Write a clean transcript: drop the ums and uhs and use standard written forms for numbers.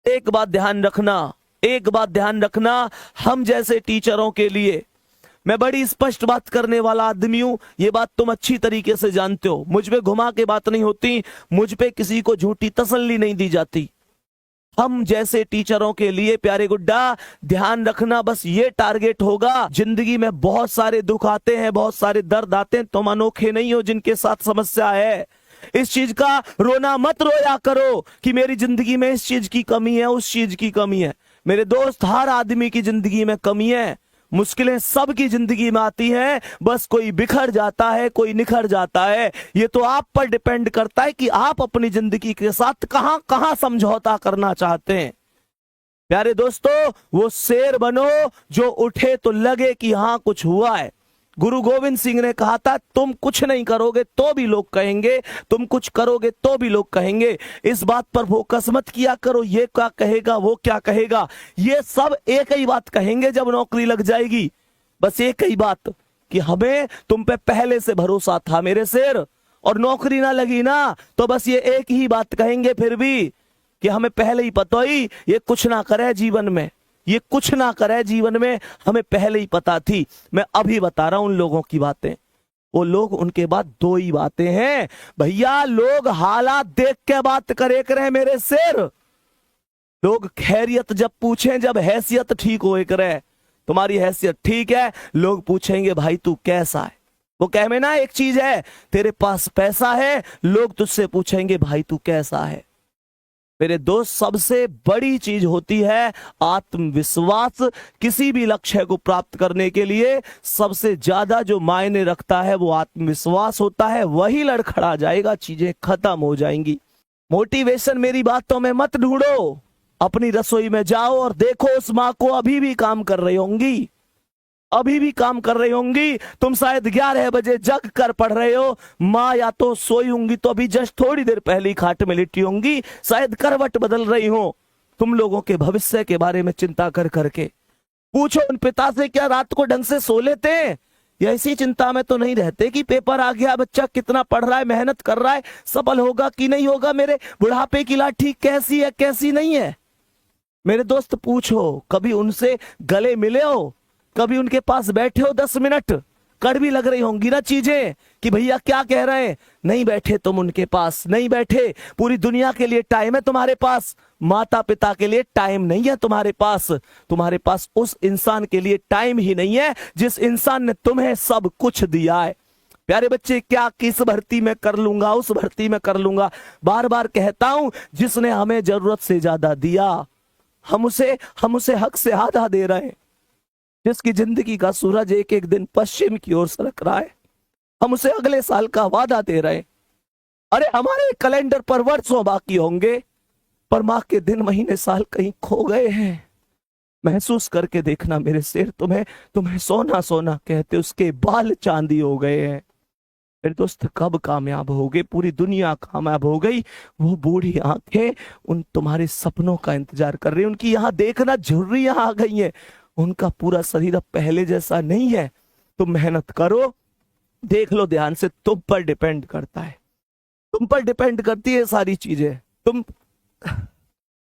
एक बात ध्यान रखना, एक बात ध्यान रखना, हम जैसे टीचरों के लिए मैं बड़ी स्पष्ट बात करने वाला आदमी हूं, ये बात तुम अच्छी तरीके से जानते हो। मुझ पे घुमा के बात नहीं होती, मुझ पे किसी को झूठी तसल्ली नहीं दी जाती। हम जैसे टीचरों के लिए प्यारे गुड्डा ध्यान रखना, बस ये टारगेट होगा। जिंदगी में बहुत सारे दुख आते हैं, बहुत सारे दर्द आते हैं, तुम अनोखे नहीं हो जिनके साथ समस्या है। इस चीज का रोना मत रोया करो कि मेरी जिंदगी में इस चीज की कमी है, उस चीज की कमी है। मेरे दोस्त, हर आदमी की जिंदगी में कमी है, मुश्किलें सबकी जिंदगी में आती हैं, बस कोई बिखर जाता है, कोई निखर जाता है। ये तो आप पर डिपेंड करता है कि आप अपनी जिंदगी के साथ कहां कहां समझौता करना चाहते हैं। प्यारे दोस्तों, वो शेर बनो जो उठे तो लगे कि हां कुछ हुआ है। गुरु गोविंद सिंह ने कहा था, तुम कुछ नहीं करोगे तो भी लोग कहेंगे, तुम कुछ करोगे तो भी लोग कहेंगे। इस बात पर फोकस मत किया करो, ये क्या कहेगा, वो क्या कहेगा। ये सब एक ही बात कहेंगे जब नौकरी लग जाएगी, बस एक ही बात कि हमें तुम पे पहले से भरोसा था मेरे शेर, और नौकरी ना लगी ना तो बस ये एक ही बात कहेंगे फिर भी कि हमें पहले ही पता ही ये कुछ ना करे जीवन में, ये कुछ ना करे जीवन में, हमें पहले ही पता थी। मैं अभी बता रहा हूं उन लोगों की बातें। वो लोग, उनके बाद दो ही बातें हैं भैया, लोग हालात देख के बात करे करे मेरे शेर। लोग खैरियत जब पूछें, जब हैसियत ठीक हो करे, तुम्हारी हैसियत ठीक है, लोग पूछेंगे भाई तू कैसा है। वो कह में ना एक चीज है, तेरे पास पैसा है, लोग तुझसे पूछेंगे भाई तू कैसा है। मेरे दोस्त, सबसे बड़ी चीज होती है आत्मविश्वास। किसी भी लक्ष्य को प्राप्त करने के लिए सबसे ज्यादा जो मायने रखता है वो आत्मविश्वास होता है। वही लड़खड़ा जाएगा, चीजें खत्म हो जाएंगी। मोटिवेशन मेरी बातों में मत ढूंढो, अपनी रसोई में जाओ और देखो उस माँ को अभी भी काम कर रही होंगी, अभी भी काम कर रही होंगी। तुम शायद 11 बजे जग कर पढ़ रहे हो, माँ या तो सोई होंगी तो अभी जस्ट थोड़ी देर पहले ही खाट में लेटी होंगी, शायद करवट बदल रही हो तुम लोगों के भविष्य के बारे में चिंता कर करके। पूछो उन पिता से, क्या रात को ढंग से सो लेते हैं, या इसी चिंता में तो नहीं रहते कि पेपर आ गया, बच्चा कितना पढ़ रहा है, मेहनत कर रहा है, सफल होगा कि नहीं होगा, मेरे बुढ़ापे की लाठी कैसी है कैसी नहीं है। मेरे दोस्त पूछो, कभी उनसे गले मिले हो, कभी उनके पास बैठे हो 10 मिनट, कड़वी लग रही होंगी ना चीजें कि भैया क्या कह रहे हैं, नहीं बैठे तुम उनके पास, नहीं बैठे। पूरी दुनिया के लिए टाइम है तुम्हारे पास, माता पिता के लिए टाइम नहीं है तुम्हारे पास। तुम्हारे पास उस इंसान के लिए टाइम ही नहीं है जिस इंसान ने तुम्हें सब कुछ दिया है। प्यारे बच्चे, क्या किस भर्ती में कर लूंगा, उस भर्ती में कर लूंगा, बार बार कहता हूं, जिसने हमें जरूरत से ज्यादा दिया हम उसे हक से आधा दे रहे हैं। जिसकी जिंदगी का सूरज एक एक दिन पश्चिम की ओर सरक रहा है, हम उसे अगले साल का वादा दे रहे हैं। अरे हमारे कैलेंडर पर वर्षों बाकी होंगे, पर मां के दिन महीने साल कहीं खो गए हैं। महसूस करके देखना मेरे शेर, तुम्हें सोना सोना कहते उसके बाल चांदी हो गए हैं। मेरे दोस्त, कब कामयाब होगे, पूरी दुनिया कामयाब हो गई, वो बूढ़ी आंखें उन तुम्हारे सपनों का इंतजार कर रही है। उनकी यहां देखना झुर्रियां आ गई हैं, उनका पूरा शरीर अब पहले जैसा नहीं है। तुम मेहनत करो, देख लो ध्यान से, तुम पर डिपेंड करता है, तुम पर डिपेंड करती है सारी चीजें। तुम